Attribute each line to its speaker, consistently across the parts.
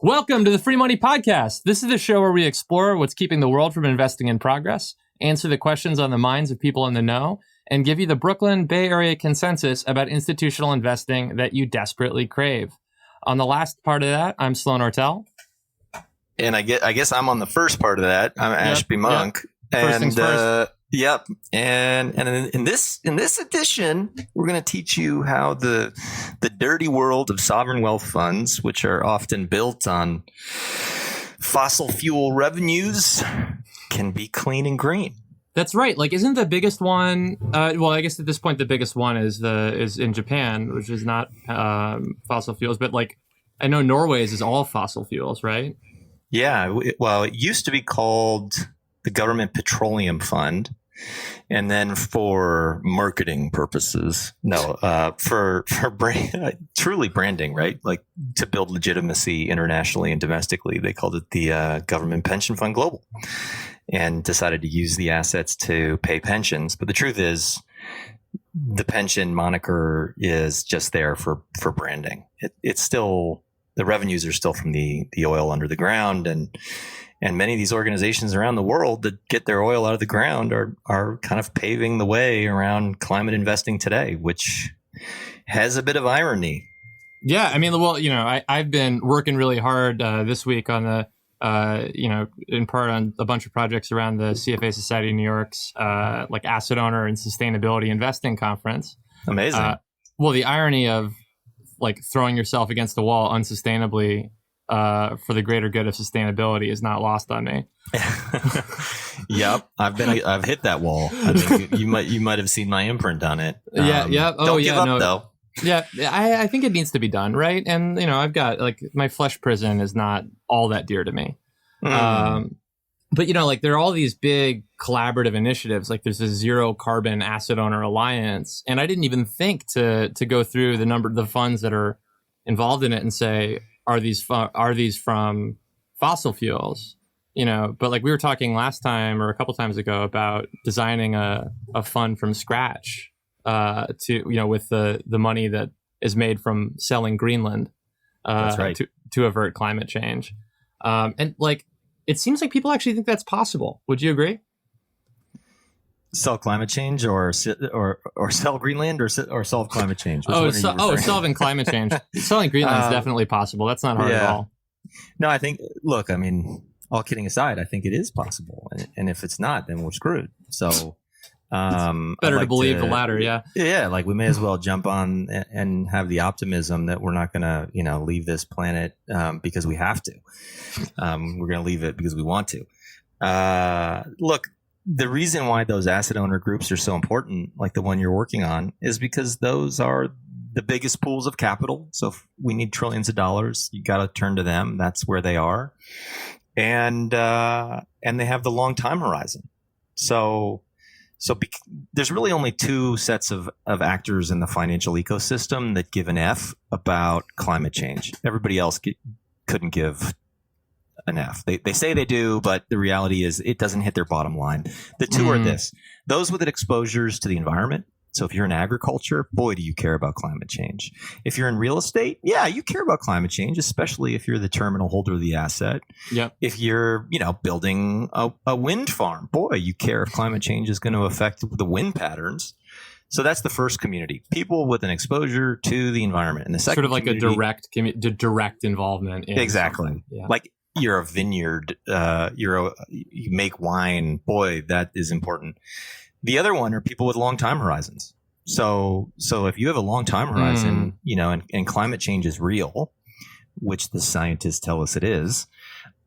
Speaker 1: Welcome to the Free Money Podcast. This is the show where we explore what's keeping the world from investing in progress, answer the questions on the minds of people in the know, and give you the Brooklyn Bay Area consensus about institutional investing that you desperately crave. On the last part of that, I'm Sloan Ortel.
Speaker 2: And I guess I'm on the first part of that. I'm Ashby Monk.
Speaker 1: Yep. First things first.
Speaker 2: Yep. And in this edition, we're going to teach you how the dirty world of sovereign wealth funds, which are often built on fossil fuel revenues, can be clean and green.
Speaker 1: That's right. Like, isn't the biggest one? Well, I guess at this point, the biggest one is in Japan, which is not fossil fuels. But like, I know Norway's is all fossil fuels, right?
Speaker 2: Yeah. Well, it used to be called the Government Petroleum Fund. And then for marketing purposes, for truly branding, right? Like to build legitimacy internationally and domestically, they called it the Government Pension Fund Global and decided to use the assets to pay pensions. But the truth is, the pension moniker is just there for branding. It's still, the revenues are still from the oil under the ground, and many of these organizations around the world that get their oil out of the ground are kind of paving the way around climate investing today, which has a bit of irony.
Speaker 1: Yeah, I mean, well, I've been working really hard this week on in part on a bunch of projects around the CFA Society of New York's like asset owner and sustainability investing conference.
Speaker 2: Amazing.
Speaker 1: Well, the irony of like throwing yourself against the wall unsustainably for the greater good of sustainability is not lost on me.
Speaker 2: Yep, I've hit that wall. I think you might have seen my imprint on it.
Speaker 1: Yeah. Oh,
Speaker 2: don't give up though.
Speaker 1: Yeah, I think it needs to be done, right? And I've got like my flesh prison is not all that dear to me. But like there are all these big collaborative initiatives. Like there's a zero carbon asset owner alliance, and I didn't even think to go through the funds that are involved in it and say, are these from fossil fuels? But like we were talking last time or a couple times ago about designing a fund from scratch to with the money that is made from selling Greenland
Speaker 2: That's right.
Speaker 1: to avert climate change. And like it seems like people actually think that's possible. Would you agree?
Speaker 2: Sell climate change or sell Greenland or solve climate change?
Speaker 1: Solving climate change. Selling Greenland is definitely possible. That's not hard at all.
Speaker 2: No, I think, look, I mean, all kidding aside, I think it is possible. And if it's not, then we're screwed. So
Speaker 1: better to believe the latter. Yeah.
Speaker 2: Yeah. Like we may as well jump on and have the optimism that we're not going to, leave this planet because we have to. We're going to leave it because we want to. Look, the reason why those asset owner groups are so important, like the one you're working on, is because those are the biggest pools of capital. So if we need trillions of dollars, you got to turn to them. That's where they are. And they have the long time horizon. So there's really only two sets of actors in the financial ecosystem that give an F about climate change. Everybody else couldn't give an F. They say they do, but the reality is it doesn't hit their bottom line. The two are this: those with exposures to the environment. So if you're in agriculture, boy, do you care about climate change. If you're in real estate, yeah, you care about climate change, especially if you're the terminal holder of the asset.
Speaker 1: Yep.
Speaker 2: If you're, building a wind farm, boy, you care if climate change is going to affect the wind patterns. So that's the first community, people with an exposure to the environment. And the second,
Speaker 1: sort of like a direct involvement.
Speaker 2: Exactly. Yeah. Like you're a vineyard, you make wine, boy, that is important. The other one are people with long time horizons. So if you have a long time horizon, and climate change is real, which the scientists tell us it is,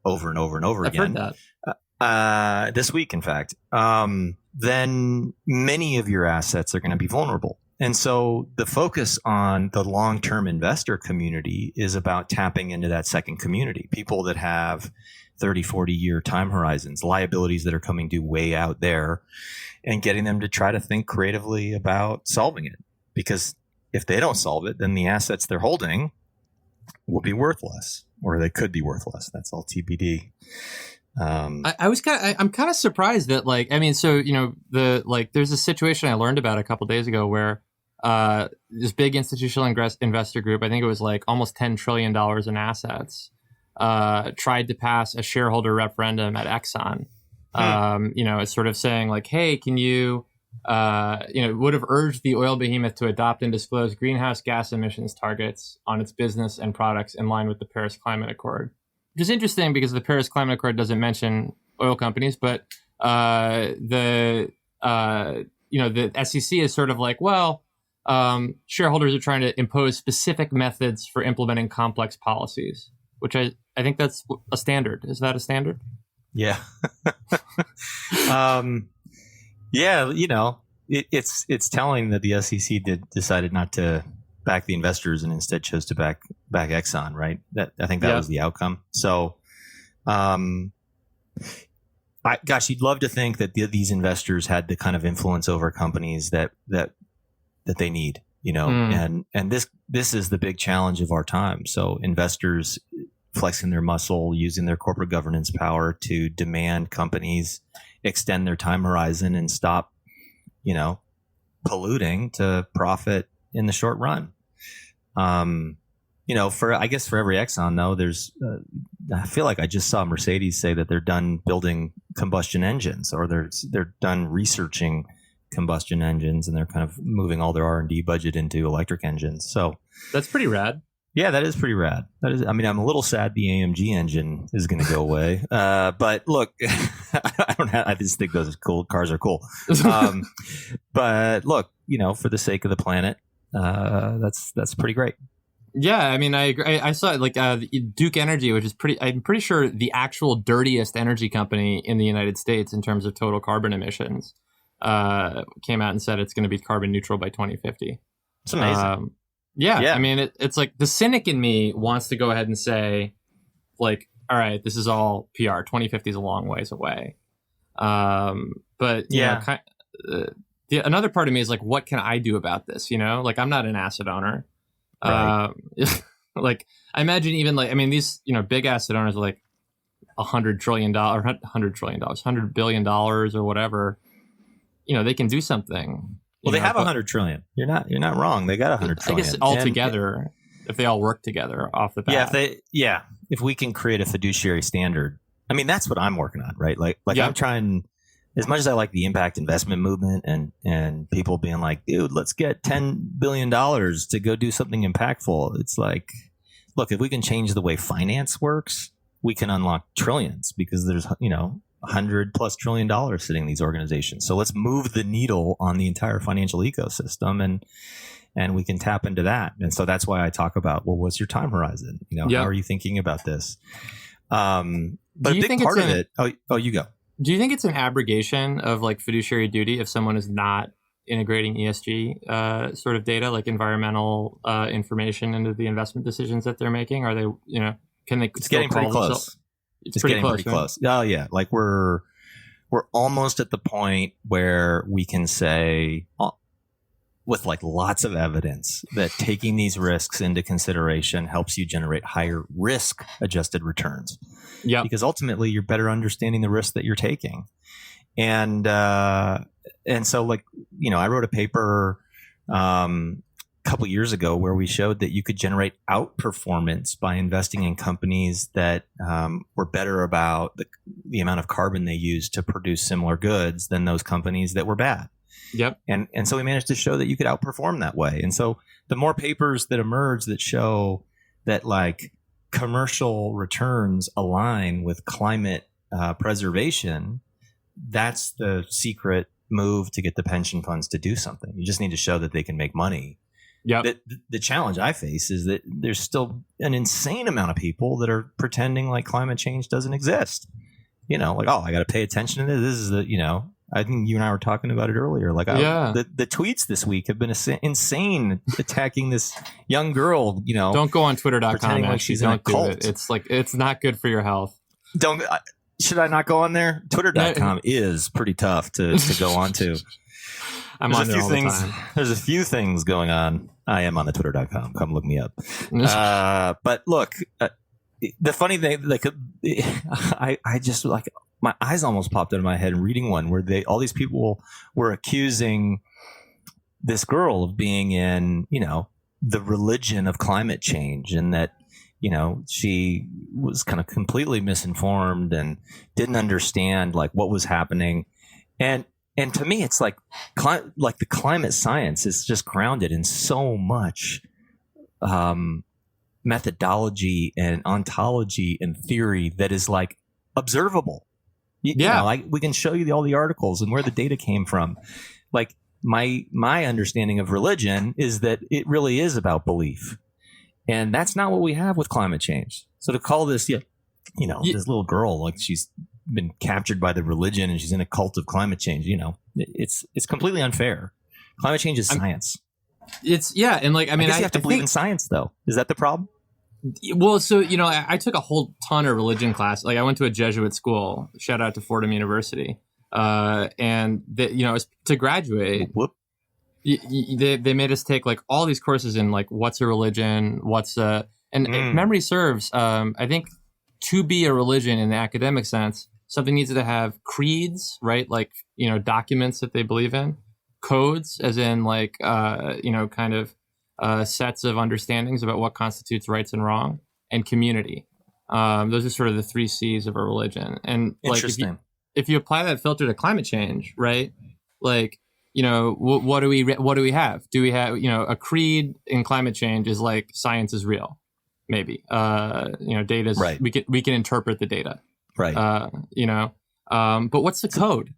Speaker 2: over and over and over again.
Speaker 1: I've heard that.
Speaker 2: This week, in fact, then many of your assets are going to be vulnerable. And so the focus on the long-term investor community is about tapping into that second community, people that have 30, 40-year time horizons, liabilities that are coming due way out there, and getting them to try to think creatively about solving it. Because if they don't solve it, then the assets they're holding will be worthless, or they could be worthless. That's all TBD.
Speaker 1: I'm kind of surprised that there's a situation I learned about a couple days ago where this big institutional investor group, I think it was like almost $10 trillion in assets, tried to pass a shareholder referendum at Exxon. It's sort of saying like, hey, can you, would have urged the oil behemoth to adopt and disclose greenhouse gas emissions targets on its business and products in line with the Paris Climate Accord. Which is interesting because the Paris Climate Accord doesn't mention oil companies, but the SEC is sort of like, well, shareholders are trying to impose specific methods for implementing complex policies, which I think that's a standard. Is that a standard?
Speaker 2: Yeah. It's telling that the SEC decided not to back the investors and instead chose to back Exxon, right? I think that was the outcome. So, you'd love to think that these investors had the kind of influence over companies that they need, and this is the big challenge of our time. So investors flexing their muscle, using their corporate governance power to demand companies extend their time horizon and stop, polluting to profit in the short run. For every Exxon though, there's, I feel like I just saw Mercedes say that they're done building combustion engines, or they're done researching combustion engines, and they're kind of moving all their R&D budget into electric engines. So
Speaker 1: that's pretty rad.
Speaker 2: Yeah, that is pretty rad. I'm a little sad the AMG engine is going to go away. But look, I just think those cars are cool. But look, for the sake of the planet, that's pretty great.
Speaker 1: Yeah, I agree. I saw Duke Energy, which is I'm pretty sure the actual dirtiest energy company in the United States in terms of total carbon emissions, came out and said it's going to be carbon neutral by 2050.
Speaker 2: It's amazing.
Speaker 1: Yeah. It's like the cynic in me wants to go ahead and say, like, all right, this is all PR. 2050 is a long ways away. But another part of me is like, what can I do about this? I'm not an asset owner. Right. I imagine even these, big asset owners are like $100 billion or whatever. They can do something.
Speaker 2: Well, they have 100 trillion. You're not wrong. They got 100 trillion.
Speaker 1: I guess altogether, if they all work together off the bat.
Speaker 2: If we can create a fiduciary standard, that's what I'm working on, right? I'm trying, as much as I like the impact investment movement and people being like, dude, let's get $10 billion to go do something impactful. It's like, look, if we can change the way finance works, we can unlock trillions, because there's, $100+ trillion sitting in these organizations. So let's move the needle on the entire financial ecosystem, and we can tap into that. And so that's why I talk about, well, what's your time horizon? How are you thinking about this? But a big part of it. Oh, you go.
Speaker 1: Do you think it's an abrogation of fiduciary duty if someone is not integrating ESG sort of data, like environmental information, into the investment decisions that they're making? Are they, can they?
Speaker 2: It's getting pretty close. It's getting pretty close. Oh yeah, we're almost at the point where we can say, with lots of evidence, that taking these risks into consideration helps you generate higher risk adjusted returns. Yeah, because ultimately you're better understanding the risk that you're taking, and so I wrote a paper a couple years ago where we showed that you could generate outperformance by investing in companies that were better about the amount of carbon they use to produce similar goods than those companies that were bad.
Speaker 1: Yep.
Speaker 2: And so we managed to show that you could outperform that way. And so the more papers that emerge that show that commercial returns align with climate preservation, that's the secret move to get the pension funds to do something. You just need to show that they can make money.
Speaker 1: Yeah.
Speaker 2: The challenge I face is that there's still an insane amount of people that are pretending like climate change doesn't exist. I got to pay attention to this. This is I think you and I were talking about it earlier. The tweets this week have been insane, attacking this young girl.
Speaker 1: Don't go on Twitter.com.
Speaker 2: Like she's in a cult.
Speaker 1: It's not good for your health.
Speaker 2: Should I not go on there? Twitter.com is pretty tough to go on to.
Speaker 1: I'm on there all the time.
Speaker 2: There's a few things going on. I am on the Twitter.com. Come look me up. But look, the funny thing, I just my eyes almost popped out of my head reading one where all these people were accusing this girl of being in, the religion of climate change, and that she was kind of completely misinformed and didn't understand like what was happening. And to me, it's like the climate science is just grounded in so much methodology and ontology and theory that is like observable. Like we can show you all the articles and where the data came from. Like my understanding of religion is that it really is about belief, and that's not what we have with climate change. So to call this, this little girl like she's been captured by the religion and she's in a cult of climate change, it's completely unfair. Climate change is science.
Speaker 1: And like I
Speaker 2: guess you have to believe in science, though. Is that the problem?
Speaker 1: Well, so I took a whole ton of religion class. Like I went to a Jesuit school. Shout out to Fordham University. And to graduate, they made us take like all these courses in like what's a religion, if memory serves, I think to be a religion in the academic sense, something needs to have creeds, right? Like documents that they believe in, codes, as in like sets of understandings about what constitutes rights and wrong, and community. Those are sort of the 3 C's of a religion. And like if you apply that filter to climate change, right? Like, what do we have? Do we have, a creed in climate change is like science is real, maybe. Data is right. We can interpret the data, right? But what's the code?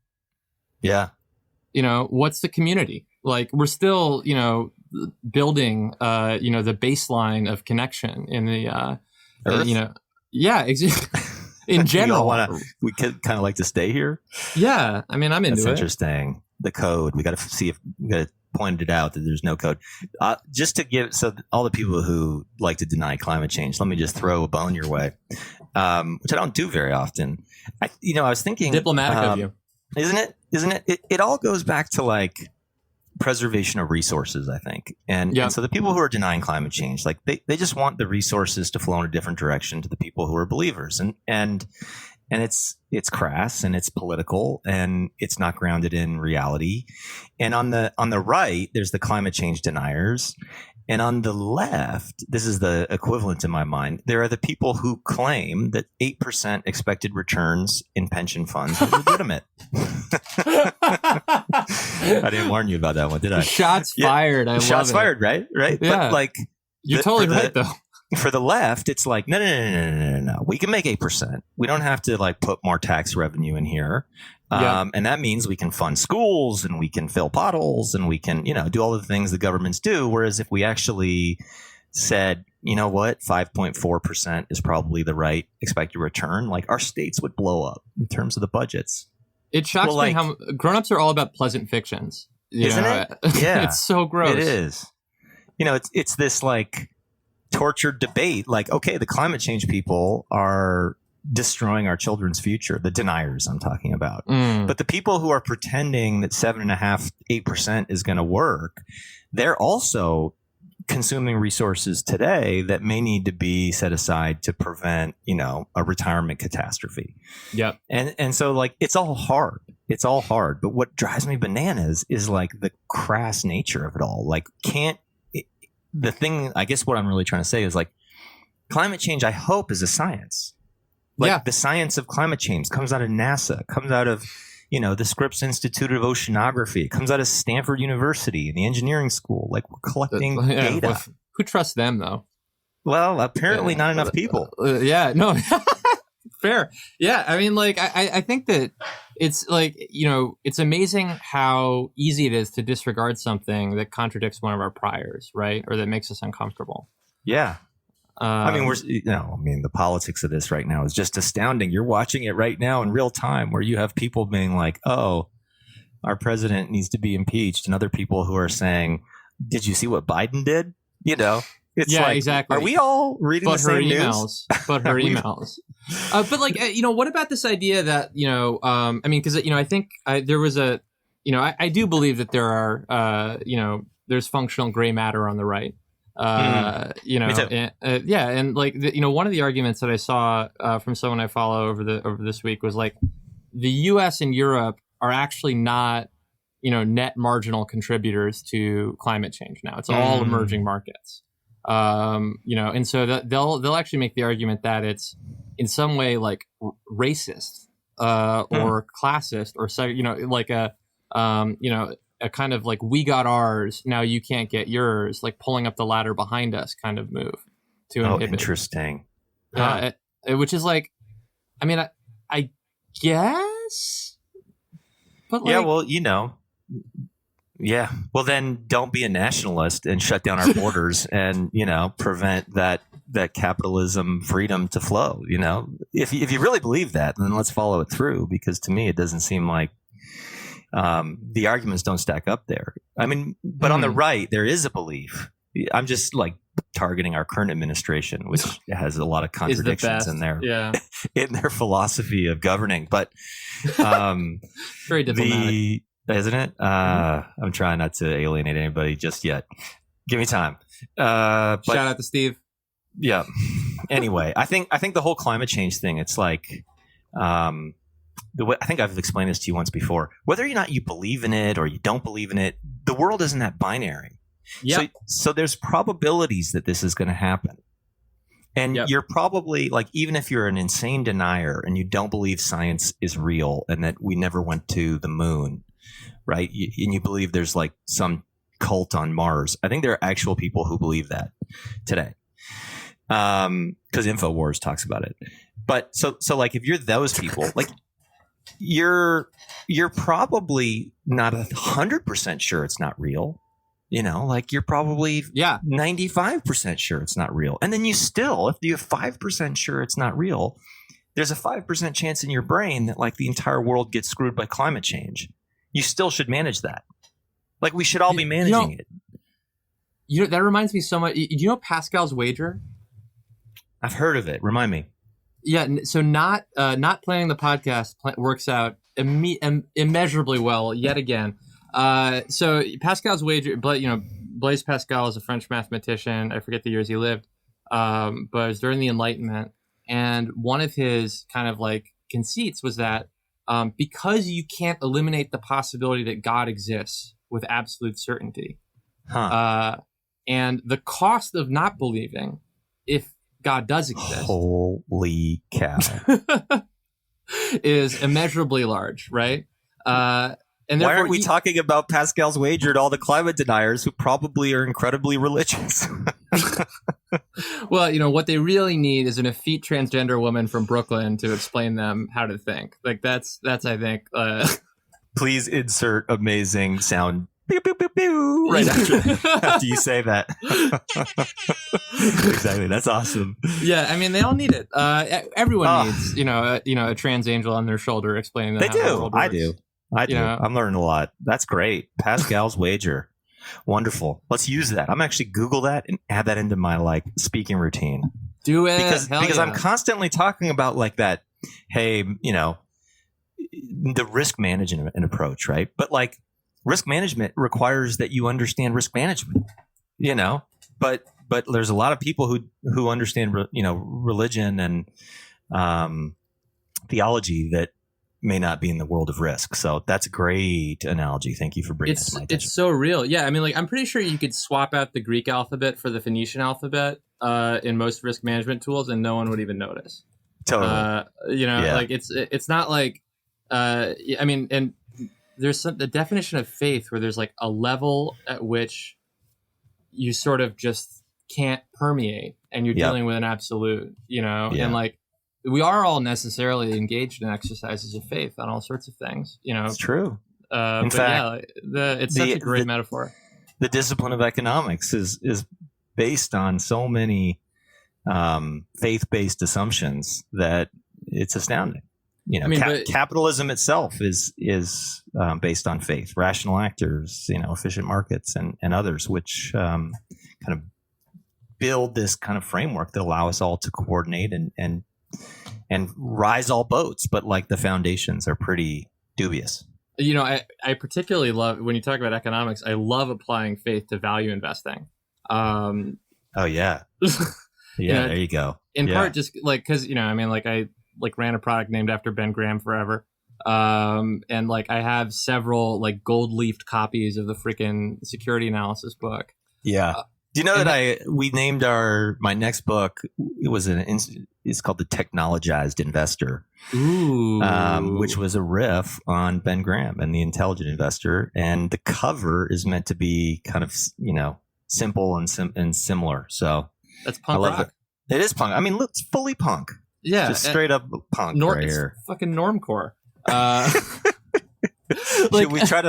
Speaker 2: Yeah.
Speaker 1: What's the community? Like we're still, building, the baseline of connection in the, exactly. In general,
Speaker 2: we could kind of like to stay here.
Speaker 1: Yeah, I mean, I'm into it.
Speaker 2: That's interesting. The code. We got to see if we got to point it out that there's no code. Just to give all the people who like to deny climate change, let me just throw a bone your way, which I don't do very often. I was thinking
Speaker 1: diplomatic of you,
Speaker 2: isn't it? It all goes back to like preservation of resources, I think. And so the people who are denying climate change, like they just want the resources to flow in a different direction to the people who are believers. And it's crass and it's political and it's not grounded in reality. And on the right, there's the climate change deniers. And on the left, this is the equivalent in my mind, there are the people who claim that 8% expected returns in pension funds are legitimate. I didn't warn you about that one, did I?
Speaker 1: Shots fired. I love it.
Speaker 2: Shots fired, right? Right?
Speaker 1: Yeah.
Speaker 2: But like,
Speaker 1: you're totally right, though.
Speaker 2: For the left, it's like, no. We can make 8%. We don't have to like put more tax revenue in here. And that means we can fund schools and we can fill potholes and we can, do all the things the governments do. Whereas if we actually said, 5.4% is probably the right expected return, like our states would blow up in terms of the budgets.
Speaker 1: It shocks me how grown-ups are all about pleasant fictions.
Speaker 2: Isn't it? Yeah.
Speaker 1: It's so gross.
Speaker 2: It is. It's this like tortured debate. Like, okay, the climate change people are destroying our children's future, the deniers I'm talking about. But the people who are pretending that 7.5%, 8% is going to work, they're also consuming resources today that may need to be set aside to prevent, a retirement catastrophe.
Speaker 1: Yep.
Speaker 2: And so like, it's all hard. But what drives me bananas is like the crass nature of it all. Like the thing, I guess what I'm really trying to say is like climate change, I hope, is a science. Like the science of climate change comes out of NASA, comes out of, the Scripps Institute of Oceanography, it comes out of Stanford University and the engineering school. Like we're collecting data.
Speaker 1: Well, who trusts them though?
Speaker 2: Well, apparently not enough people.
Speaker 1: No. Fair. Yeah. I mean, like, I think that it's like, it's amazing how easy it is to disregard something that contradicts one of our priors, right? Or that makes us uncomfortable.
Speaker 2: Yeah. The politics of this right now is just astounding. You're watching it right now in real time where you have people being like, oh, our president needs to be impeached. And other people who are saying, did you see what Biden did? It's like,
Speaker 1: exactly.
Speaker 2: Are we all reading the same news?
Speaker 1: But her emails. But like, what about this idea that, because, I think there was I do believe that there are, there's functional gray matter on the right.
Speaker 2: Me too.
Speaker 1: And like one of the arguments that I saw from someone I follow over this week was like the U.S. and Europe are actually not net marginal contributors to climate change now. It's all emerging markets. And so that they'll actually make the argument that it's in some way like racist or classist or like a kind of like we got ours, now you can't get yours, like pulling up the ladder behind us kind of move to inhibit.
Speaker 2: Interesting.
Speaker 1: Which is like, I mean, I guess, but
Speaker 2: yeah, well, yeah. Well, then don't be a nationalist and shut down our borders and, prevent that capitalism freedom to flow. If you really believe that, then let's follow it through, because to me, it doesn't seem like the arguments don't stack up there. I mean, but on the right, there is a belief. I'm just like targeting our current administration, which has a lot of contradictions in in their philosophy of governing. But
Speaker 1: very diplomatic,
Speaker 2: isn't it? I'm trying not to alienate anybody just yet. Give me time.
Speaker 1: Shout out to Steve.
Speaker 2: Yeah. Anyway, I think the whole climate change thing, it's like, the way, I think I've explained this to you once before, whether or not you believe in it or you don't believe in it, the world isn't that binary.
Speaker 1: Yeah.
Speaker 2: So there's probabilities that this is going to happen. And you're probably like, even if you're an insane denier and you don't believe science is real and that we never went to the moon, right? And you believe there's like some cult on Mars. I think there are actual people who believe that today. Because InfoWars talks about it. But so like if you're those people, like you're probably not 100% sure it's not real. Like you're probably 95% sure it's not real. And then if you have 5% sure it's not real, there's a 5% chance in your brain that like the entire world gets screwed by climate change. You still should manage that. Like we should all be managing it.
Speaker 1: That reminds me so much. You know Pascal's wager?
Speaker 2: I've heard of it. Remind me.
Speaker 1: Yeah. So not planning the podcast works out immeasurably well yet again. So Pascal's wager, but Blaise Pascal is a French mathematician. I forget the years he lived, but it was during the Enlightenment. And one of his kind of like conceits was that because you can't eliminate the possibility that God exists with absolute certainty, and the cost of not believing, if God does exist,
Speaker 2: holy cow,
Speaker 1: is immeasurably large, right? And
Speaker 2: why aren't we talking about Pascal's wager to all the climate deniers who probably are incredibly religious?
Speaker 1: Well, what they really need is an effete transgender woman from Brooklyn to explain them how to think. Like that's I think.
Speaker 2: Please insert amazing sound. Pew, pew, pew, pew, right after you say that. Exactly. That's awesome.
Speaker 1: Yeah, I mean, they all need it. Everyone needs, a trans angel on their shoulder explaining them.
Speaker 2: They do. I do. I'm learning a lot. That's great. Pascal's wager. Wonderful. Let's use that. I'm actually Google that and add that into my speaking routine.
Speaker 1: Do it.
Speaker 2: Because I'm constantly talking about like that, hey, the risk management approach, right? But like risk management requires that you understand risk management, but there's a lot of people who understand, religion and theology that may not be in the world of risk. So that's a great analogy. Thank you for bringing it to my attention.
Speaker 1: It's so real. Yeah. I mean, I'm pretty sure you could swap out the Greek alphabet for the Phoenician alphabet in most risk management tools and no one would even notice.
Speaker 2: Totally.
Speaker 1: It's not like, I mean, and there's the definition of faith where there's like a level at which you sort of just can't permeate and you're dealing with an absolute, and like, we are all necessarily engaged in exercises of faith on all sorts of things, It's
Speaker 2: true.
Speaker 1: In fact, it's such a great metaphor.
Speaker 2: The discipline of economics is based on so many faith-based assumptions that it's astounding. Capitalism itself is based on faith, rational actors, efficient markets, and others, which kind of build this kind of framework that allow us all to coordinate and rise all boats, but like the foundations are pretty dubious.
Speaker 1: I particularly love when you talk about economics. I love applying faith to value investing.
Speaker 2: Oh yeah, yeah. There you go.
Speaker 1: In part, just like because I ran a product named after Ben Graham forever, and like I have several like gold leafed copies of the freaking security analysis book.
Speaker 2: Yeah. Do you know that we named my next book? It's called The Technologized Investor, which was a riff on Ben Graham and The Intelligent Investor. And the cover is meant to be kind of, simple and similar. So
Speaker 1: that's punk rock.
Speaker 2: It is punk. I mean, look, it's fully punk.
Speaker 1: Yeah,
Speaker 2: just straight up punk right here.
Speaker 1: Fucking normcore.
Speaker 2: Should we try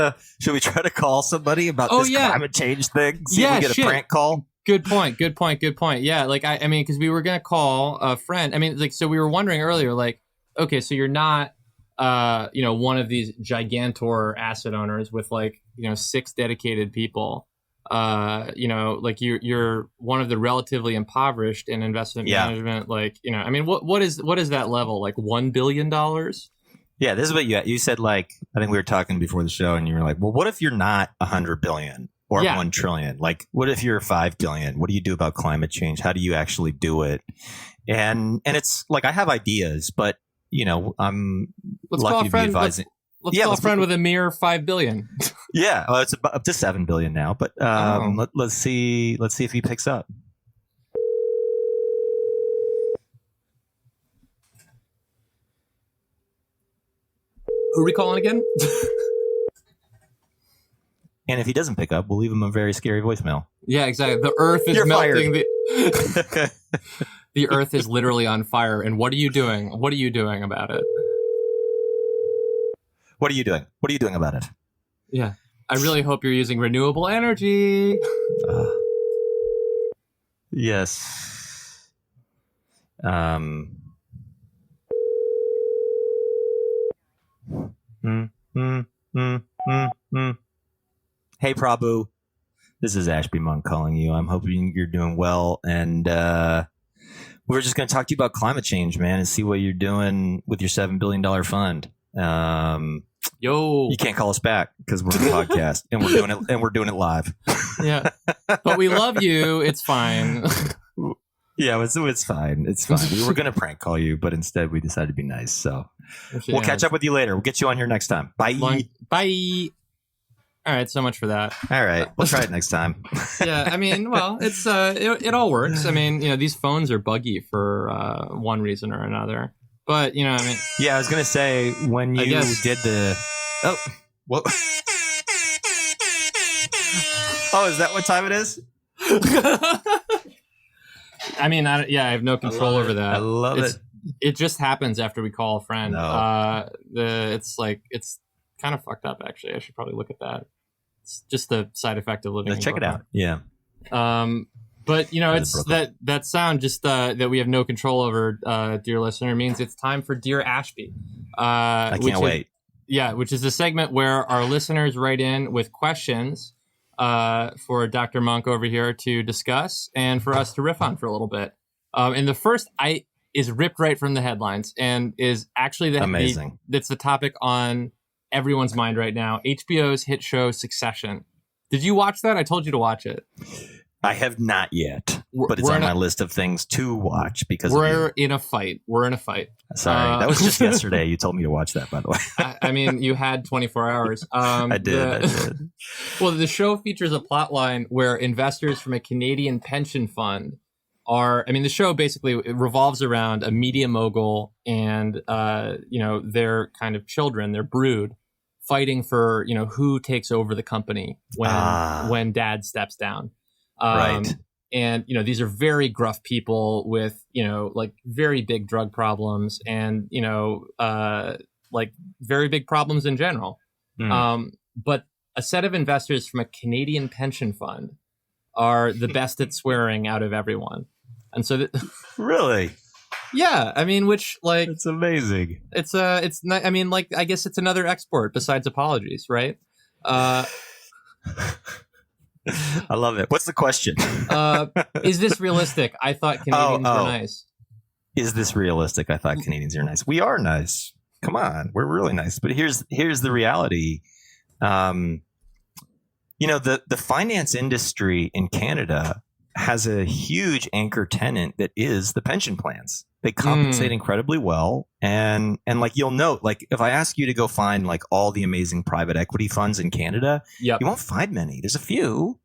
Speaker 2: to call somebody about this climate change thing? See if we get a prank call.
Speaker 1: Good point. Yeah, like I mean, because we were gonna call a friend. I mean, like, so we were wondering earlier, like, okay, so you're not, one of these gigantor asset owners with 6 dedicated people. Like you're one of the relatively impoverished in investment management. Like, I mean, what is that level? Like $1 billion?
Speaker 2: Yeah, this is what you said. Like, I think we were talking before the show, and you were like, "Well, what if you're not 100 billion or 1 trillion? Like, what if you're 5 billion? What do you do about climate change? How do you actually do it?" And it's like I have ideas, but I'm lucky to be advising.
Speaker 1: Let's call a friend with a mere 5 billion.
Speaker 2: Yeah, well, it's up to 7 billion now, but let's see if he picks up.
Speaker 1: Who are we calling again?
Speaker 2: And if he doesn't pick up, we'll leave him a very scary voicemail.
Speaker 1: Yeah, exactly. The earth is melting. The earth is literally on fire. And what are you doing? What are you doing about it?
Speaker 2: What are you doing? What are you doing about it?
Speaker 1: Yeah. I really hope you're using renewable energy.
Speaker 2: Yes. Hey, Prabhu. This is Ashby Monk calling you. I'm hoping you're doing well. And we're just going to talk to you about climate change, man, and see what you're doing with your $7 billion fund. You can't call us back because we're on a podcast and we're doing it live.
Speaker 1: Yeah. But we love you. It's fine.
Speaker 2: Yeah, it's fine. It's fine. We were going to prank call you, but instead we decided to be nice. So we'll catch up with you later. We'll get you on here next time. Bye.
Speaker 1: Bye. All right. So much for that.
Speaker 2: All right. We'll try it next time.
Speaker 1: Yeah. I mean, well, it's it all works. I mean, these phones are buggy for one reason or another. But, I mean.
Speaker 2: Yeah, I was going to say when you did the. Oh, what? Oh, is that what time it is?
Speaker 1: I mean, I have no control over that.
Speaker 2: I love it.
Speaker 1: It just happens after we call a friend.
Speaker 2: No.
Speaker 1: It's kind of fucked up, actually. I should probably look at that. It's just the side effect of living.
Speaker 2: Check it out. Yeah.
Speaker 1: But it's that sound just that we have no control over, dear listener, means it's time for Dear Ashby.
Speaker 2: I can't wait.
Speaker 1: Which is a segment where our listeners write in with questions for Dr. Monk over here to discuss and for us to riff on for a little bit. And the first is ripped right from the headlines and is actually
Speaker 2: amazing.
Speaker 1: That's the topic on everyone's mind right now. HBO's hit show Succession. Did you watch that? I told you to watch it.
Speaker 2: I have not yet, but it's on my list of things to watch because
Speaker 1: we're in a fight. We're in a fight.
Speaker 2: Sorry, that was just yesterday. You told me to watch that, by the way.
Speaker 1: I mean, you had 24 hours.
Speaker 2: I did.
Speaker 1: Well, the show features a plot line where investors from a Canadian pension fund the show basically revolves around a media mogul and, their kind of children, their brood, fighting for, who takes over the company when dad steps down.
Speaker 2: Right.
Speaker 1: And, these are very gruff people with, very big drug problems and, very big problems in general. But a set of investors from a Canadian pension fund are the best at swearing out of everyone. And so
Speaker 2: really?
Speaker 1: Yeah. I mean, which
Speaker 2: it's amazing.
Speaker 1: It's not, I guess it's another export besides apologies, right?
Speaker 2: I love it. What's the question?
Speaker 1: Is this realistic? I thought Canadians were nice.
Speaker 2: Is this realistic? I thought Canadians are nice. We are nice. Come on. We're really nice. But here's the reality. The finance industry in Canada has a huge anchor tenant that is the pension plans. They compensate incredibly well. And you'll note, if I ask you to go find all the amazing private equity funds in Canada, you won't find many. There's a few.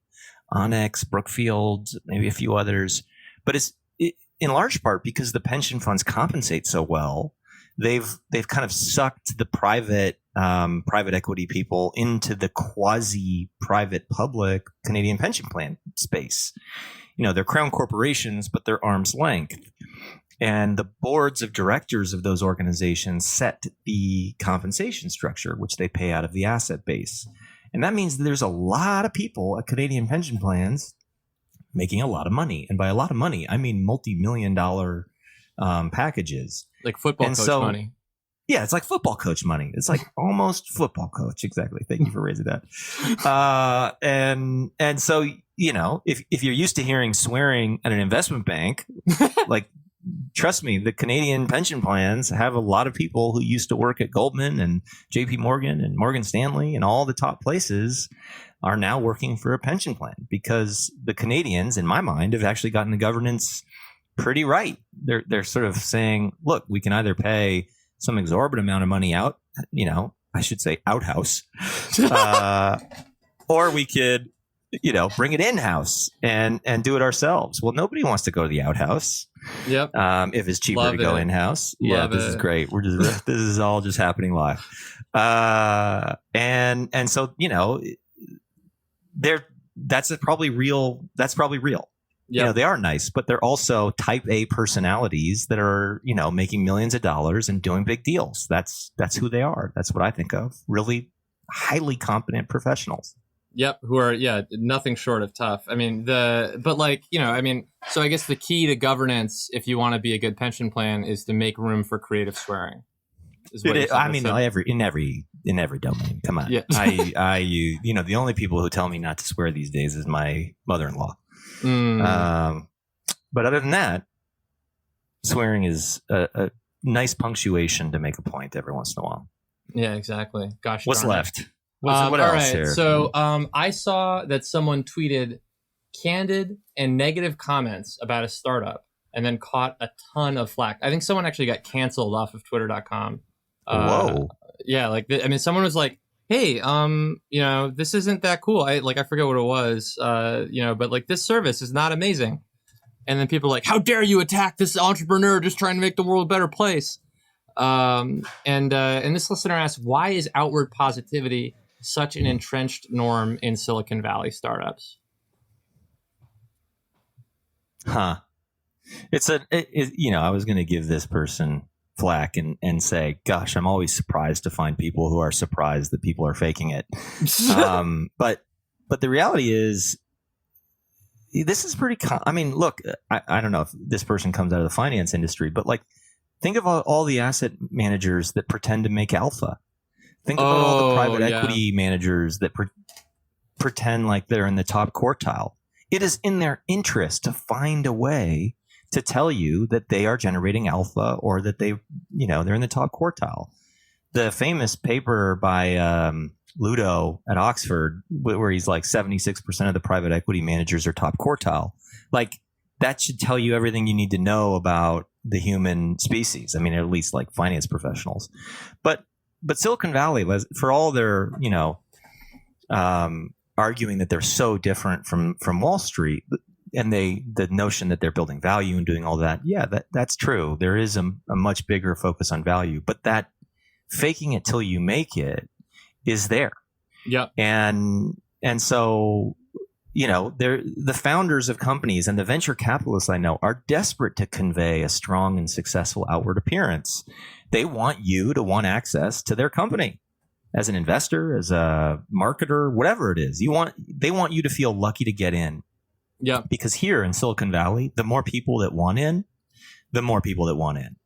Speaker 2: Onyx, Brookfield, maybe a few others. But in large part because the pension funds compensate so well. They've kind of sucked the private equity people into the quasi private public Canadian pension plan space. They're crown corporations, but they're arm's length. And the boards of directors of those organizations set the compensation structure, which they pay out of the asset base. And that means that there's a lot of people at Canadian pension plans making a lot of money. And by a lot of money, I mean multi-million-dollar packages.
Speaker 1: Like football coach money.
Speaker 2: Yeah, it's like football coach money. It's like almost football coach. Exactly. Thank you for raising that. And so, if you're used to hearing swearing at an investment bank, like, trust me, the Canadian pension plans have a lot of people who used to work at Goldman and JP Morgan and Morgan Stanley and all the top places are now working for a pension plan because the Canadians, in my mind, have actually gotten the governance pretty right. They're sort of saying, look, we can either pay some exorbitant amount of money out, I should say outhouse, or we could, bring it in-house and do it ourselves. Well, nobody wants to go to the outhouse.
Speaker 1: Yep.
Speaker 2: If it's cheaper to go in-house. Yeah, this is great. This is all just happening live. And so, that's probably real. Yep. They are nice, but they're also type A personalities that are, making millions of dollars and doing big deals. That's who they are. That's what I think of. Really highly competent professionals.
Speaker 1: Yep. Who are, nothing short of tough. I mean, so I guess the key to governance, if you want to be a good pension plan, is to make room for creative swearing.
Speaker 2: In every domain. Come on. Yeah. The only people who tell me not to swear these days is my mother-in-law. But other than that, swearing is a nice punctuation to make a point every once in a while.
Speaker 1: Yeah, exactly. Gosh,
Speaker 2: what's left? What
Speaker 1: all
Speaker 2: else
Speaker 1: right.
Speaker 2: here?
Speaker 1: So I saw that someone tweeted candid and negative comments about a startup and then caught a ton of flack. I think someone actually got canceled off of twitter.com.
Speaker 2: Whoa.
Speaker 1: Yeah, someone was like, hey, this isn't that cool. I forget what it was, but this service is not amazing. And then people are like, how dare you attack this entrepreneur just trying to make the world a better place? And this listener asked, why is outward positivity such an entrenched norm in Silicon Valley startups?
Speaker 2: Huh. I was going to give this person flack and say, gosh, I'm always surprised to find people who are surprised that people are faking it. But the reality is, this is pretty look, I don't know if this person comes out of the finance industry, but think of all the asset managers that pretend to make alpha. Think about all the private equity managers that pretend like they're in the top quartile. It is in their interest to find a way to tell you that they are generating alpha or that they're in the top quartile. The famous paper by Ludo at Oxford, where he's like 76% of the private equity managers are top quartile. That should tell you everything you need to know about the human species. I mean, at least finance professionals. But Silicon Valley, for all their, arguing that they're so different from Wall Street, and the notion that they're building value and doing all that, that's true. There is a much bigger focus on value, but that faking it till you make it is there.
Speaker 1: Yeah.
Speaker 2: And so, the founders of companies and the venture capitalists I know are desperate to convey a strong and successful outward appearance. They want you to want access to their company as an investor, as a marketer, whatever it is. They want you to feel lucky to get in.
Speaker 1: Yeah.
Speaker 2: Because here in Silicon Valley, the more people that want in, the more people that want in.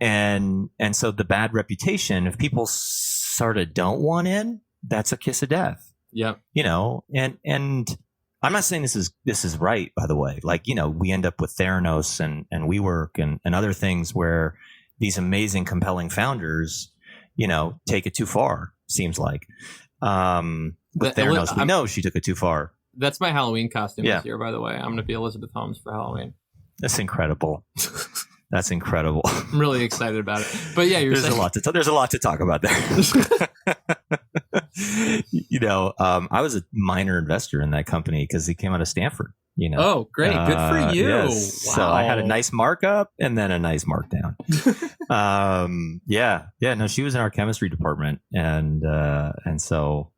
Speaker 2: And so the bad reputation, if people sort of don't want in, that's a kiss of death.
Speaker 1: Yeah.
Speaker 2: And I'm not saying this is right, by the way. We end up with Theranos and WeWork and other things where these amazing, compelling founders, take it too far, seems like. With Theranos, we know she took it too far.
Speaker 1: That's my Halloween costume this year, by the way. I'm going to be Elizabeth Holmes for Halloween.
Speaker 2: That's incredible. That's incredible.
Speaker 1: I'm really excited about it. But yeah,
Speaker 2: there's a lot to talk about there. I was a minor investor in that company because he came out of Stanford.
Speaker 1: Oh, great. Good for you.
Speaker 2: Yes.
Speaker 1: Wow.
Speaker 2: So I had a nice markup and then a nice markdown. No, she was in our chemistry department. And so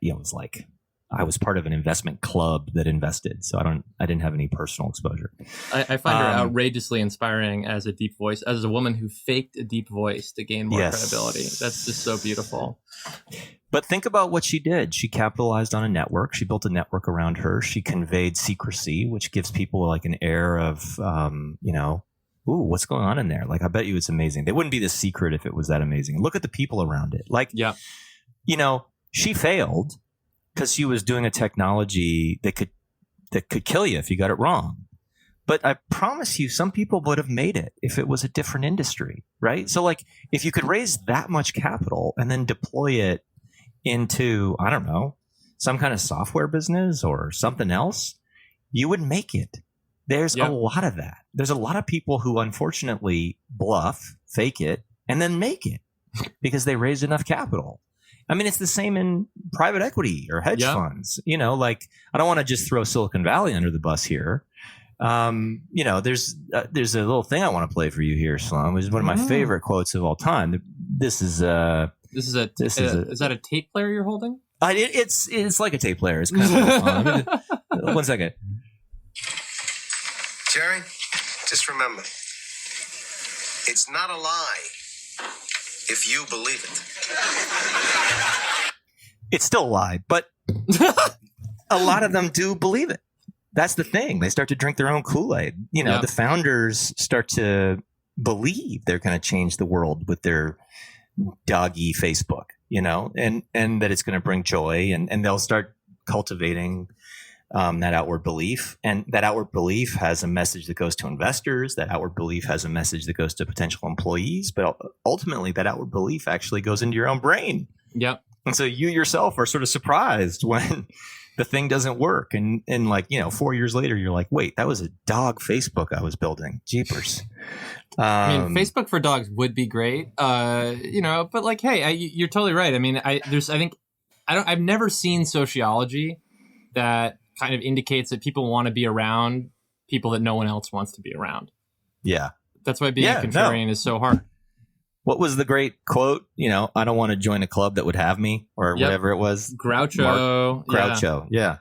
Speaker 2: it was like, I was part of an investment club that invested. So I didn't have any personal exposure.
Speaker 1: I find her outrageously inspiring as a deep voice, as a woman who faked a deep voice to gain more credibility. That's just so beautiful.
Speaker 2: But think about what she did. She capitalized on a network. She built a network around her. She conveyed secrecy, which gives people like an air of, ooh, what's going on in there? Like, I bet you it's amazing. They wouldn't be the secret if it was that amazing. Look at the people around it. Like, she failed because she was doing a technology that could kill you if you got it wrong. But I promise you, some people would have made it if it was a different industry, right? So like, if you could raise that much capital and then deploy it into, I don't know, some kind of software business or something else, you would make it. There's a lot of that. There's a lot of people who unfortunately bluff, fake it, and then make it because they raised enough capital. I mean, it's the same in private equity or hedge funds. Like, I don't want to just throw Silicon Valley under the bus here. There's a little thing I want to play for you here, Sloan. It's one of my favorite quotes of all time. Is that a tape player you're holding? It's like a tape player. It's kind of fun. 1 second.
Speaker 3: Jerry, just remember, it's not a lie if you believe it.
Speaker 2: It's still a lie, but a lot of them do believe it. That's the thing. They start to drink their own Kool-Aid. The founders start to believe they're going to change the world with their doggy Facebook, and that it's going to bring joy, and they'll start cultivating that outward belief. And that outward belief has a message that goes to investors. That outward belief has a message that goes to potential employees. But ultimately, that outward belief actually goes into your own brain.
Speaker 1: Yep.
Speaker 2: And so you yourself are sort of surprised when the thing doesn't work. And 4 years later, you're like, wait, that was a dog Facebook I was building. Jeepers.
Speaker 1: I mean, Facebook for dogs would be great, but like, hey, you're totally right. I mean, I've never seen sociology that kind of indicates that people want to be around people that no one else wants to be around. Yeah. That's why being a contrarian is so hard.
Speaker 2: What was the great quote? I don't want to join a club that would have me, or whatever it was.
Speaker 1: Groucho.
Speaker 2: Groucho. Yeah.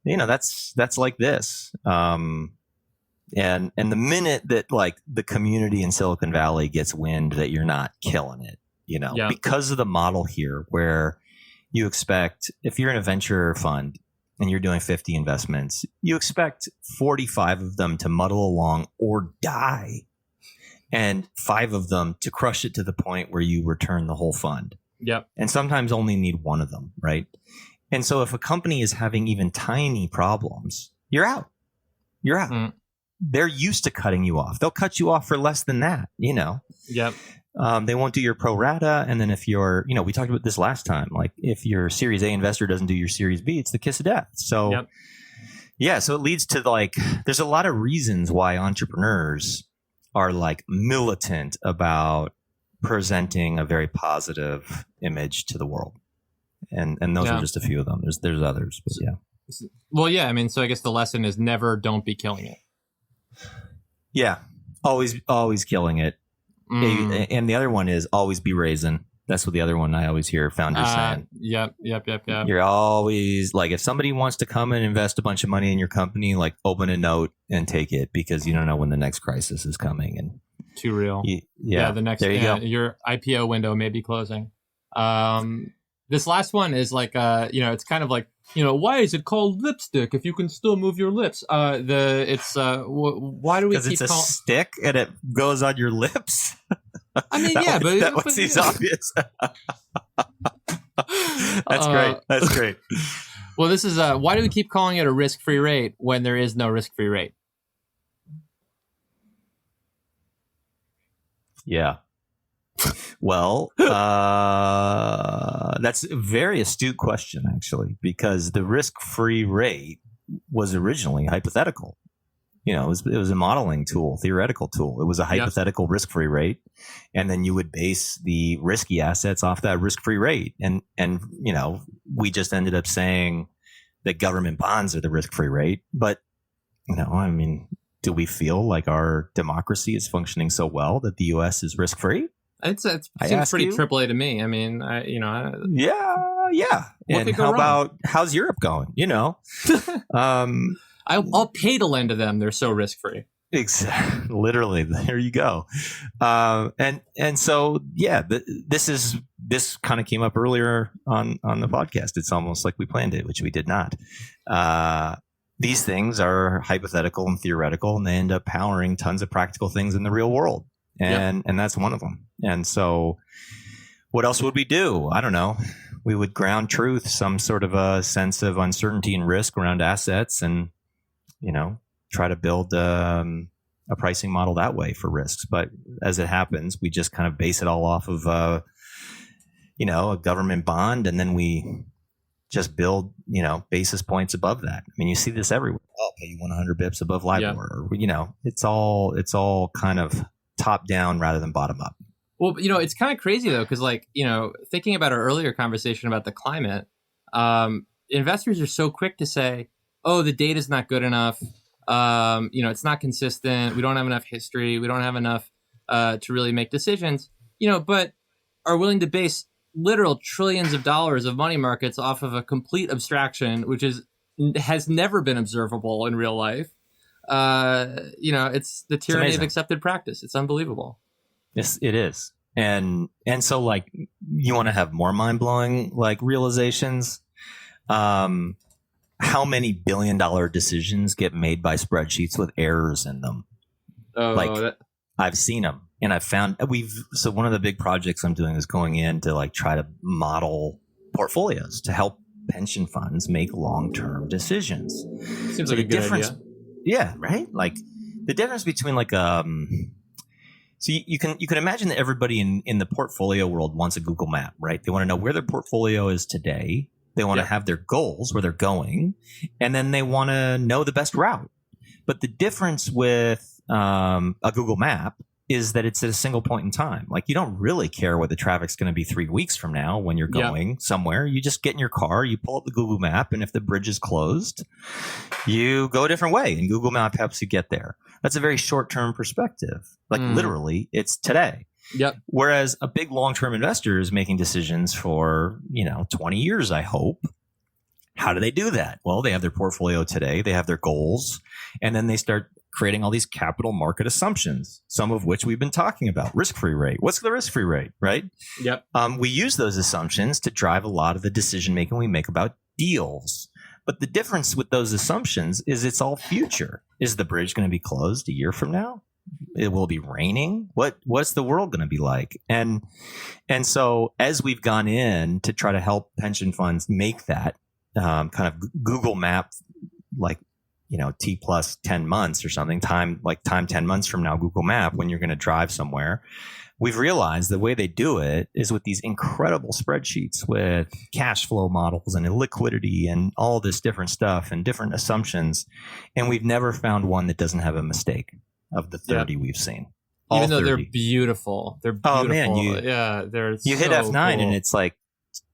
Speaker 2: That's like this. And the minute that like the community in Silicon Valley gets wind that you're not killing it, because of the model here where you expect, if you're in a venture fund and you're doing 50 investments, you expect 45 of them to muddle along or die, and 5 of them to crush it to the point where you return the whole fund.
Speaker 1: Yep.
Speaker 2: And sometimes only need one of them, right? And so if a company is having even tiny problems, you're out. You're out. Mm. They're used to cutting you off. They'll cut you off for less than that,
Speaker 1: Yep.
Speaker 2: They won't do your pro rata. And then if you're, we talked about this last time, like if your Series A investor doesn't do your Series B, it's the kiss of death. So, so it leads to like, there's a lot of reasons why entrepreneurs are like militant about presenting a very positive image to the world. And those are just a few of them. There's others, but yeah.
Speaker 1: Well, yeah. I mean, so I guess the lesson is don't be killing it.
Speaker 2: Yeah. Always killing it. Mm. And the other one is always be raisin. That's what the other one I always hear founders saying.
Speaker 1: Yep.
Speaker 2: You're always like, if somebody wants to come and invest a bunch of money in your company, like open a note and take it, because you don't know when the next crisis is coming. And
Speaker 1: too real.
Speaker 2: The
Speaker 1: next,
Speaker 2: there you go.
Speaker 1: Your IPO window may be closing. This last one is like, it's kind of like, why is it called lipstick if you can still move your lips? Why do we keep
Speaker 2: it's a stick and it goes on your lips?
Speaker 1: I mean,
Speaker 2: that seems obvious. That's great. That's great.
Speaker 1: Well, this is why do we keep calling it a risk-free rate when there is no risk-free rate?
Speaker 2: Yeah. Well, that's a very astute question, actually, because the risk-free rate was originally hypothetical. It was a modeling tool, theoretical tool. It was a hypothetical risk-free rate, and then you would base the risky assets off that risk-free rate. And we just ended up saying that government bonds are the risk-free rate. But, I mean, do we feel like our democracy is functioning so well that the U.S. is risk-free?
Speaker 1: It seems pretty AAA to me. I mean,
Speaker 2: yeah. And how's Europe going?
Speaker 1: I'll pay to lend to them. They're so risk-free.
Speaker 2: Exactly. Literally, there you go. And so, yeah, this kind of came up earlier on the podcast. It's almost like we planned it, which we did not. These things are hypothetical and theoretical, and they end up powering tons of practical things in the real world. And that's one of them. And so what else would we do? I don't know. We would ground truth, some sort of a sense of uncertainty and risk around assets, and, try to build a pricing model that way for risks. But as it happens, we just kind of base it all off of, a government bond, and then we just build, basis points above that. I mean, you see this everywhere. I'll pay you 100 bips above LIBOR. Or, it's all kind of top down rather than bottom up.
Speaker 1: Well, it's kind of crazy though, because thinking about our earlier conversation about the climate, investors are so quick to say, "Oh, the data's not good enough. It's not consistent. We don't have enough history. We don't have enough to really make decisions." But are willing to base literal trillions of dollars of money markets off of a complete abstraction, which has never been observable in real life. It's the tyranny of accepted practice. It's unbelievable.
Speaker 2: Yes, it is. And so you want to have more mind-blowing realizations. How many billion-dollar decisions get made by spreadsheets with errors in them? I've seen them, and I've found so one of the big projects I'm doing is going in to try to model portfolios to help pension funds make long-term decisions.
Speaker 1: Seems like a good idea.
Speaker 2: Yeah, right. The difference between so you can imagine that everybody in the portfolio world wants a Google map, right? They want to know where their portfolio is today. They want to have their goals, where they're going, and then they want to know the best route. But the difference with a Google map is that it's at a single point in time. You don't really care what the traffic's going to be 3 weeks from now when you're going somewhere. You just get in your car, you pull up the Google map, and if the bridge is closed, you go a different way, and Google Map helps you get there. That's a very short-term perspective. Literally, it's today.
Speaker 1: Yep.
Speaker 2: Whereas a big long-term investor is making decisions for, 20 years, I hope. How do they do that? Well, they have their portfolio today, they have their goals, and then they start creating all these capital market assumptions, some of which we've been talking about. Risk-free rate. What's the risk-free rate, right?
Speaker 1: Yep.
Speaker 2: We use those assumptions to drive a lot of the decision-making we make about deals. But the difference with those assumptions is it's all future. Is the bridge going to be closed a year from now? It will be raining. What's the world going to be like? And so as we've gone in to try to help pension funds make that kind of Google map, T plus 10 months or something, time 10 months from now, Google Map, when you're going to drive somewhere, we've realized the way they do it is with these incredible spreadsheets with cash flow models and liquidity and all this different stuff and different assumptions. And we've never found one that doesn't have a mistake of the 30 we've seen.
Speaker 1: Even though 30. They're beautiful. They're beautiful. Oh, man.
Speaker 2: They're you hit F9 cool. And it's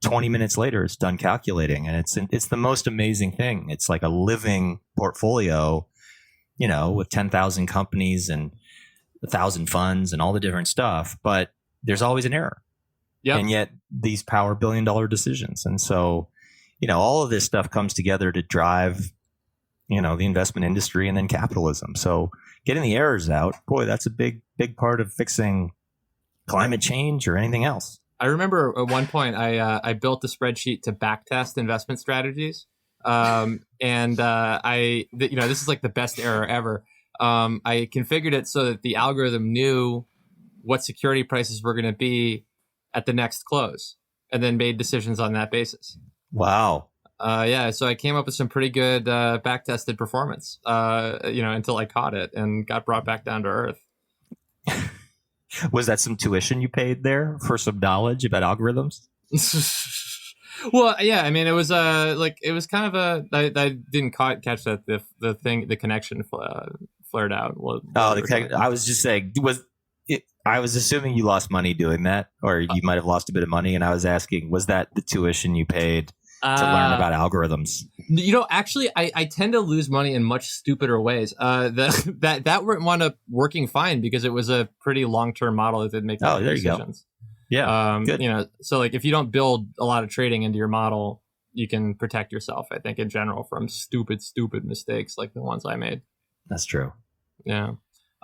Speaker 2: 20 minutes later, it's done calculating. And it's the most amazing thing. It's like a living portfolio, with 10,000 companies and 1,000 funds and all the different stuff. But there's always an error. Yep. And yet these power billion-dollar decisions. And so, all of this stuff comes together to drive, the investment industry and then capitalism. So getting the errors out, boy, that's a big, big part of fixing climate change or anything else.
Speaker 1: I remember at one point I built a spreadsheet to backtest investment strategies. This is the best error ever. I configured it so that the algorithm knew what security prices were going to be at the next close and then made decisions on that basis.
Speaker 2: Wow.
Speaker 1: So I came up with some pretty good back-tested performance, until I caught it and got brought back down to earth.
Speaker 2: Was that some tuition you paid there for some knowledge about algorithms?
Speaker 1: Well, yeah. I mean, it was it was kind of I didn't catch that the connection flared out.
Speaker 2: I was just saying, I was assuming you lost money doing that, or you might have lost a bit of money, and I was asking, was that the tuition you paid learn about algorithms.
Speaker 1: You know, actually, I tend to lose money in much stupider ways. That wound up working fine because it was a pretty long-term model that did make
Speaker 2: there
Speaker 1: decisions.
Speaker 2: You go. Yeah, good.
Speaker 1: You know, so like if you don't build a lot of trading into your model, you can protect yourself, I think, in general, from stupid mistakes like the ones I made.
Speaker 2: That's true.
Speaker 1: Yeah.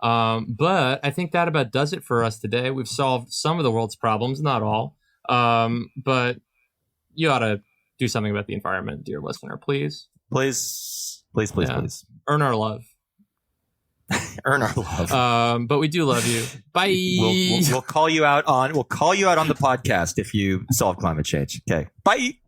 Speaker 1: But I think that about does it for us today. We've solved some of the world's problems, not all. But you ought to do something about the environment, dear listener, please.
Speaker 2: Please.
Speaker 1: Earn our love.
Speaker 2: Earn our love.
Speaker 1: But we do love you. Bye.
Speaker 2: We'll call you out on the podcast if you solve climate change. Okay. Bye.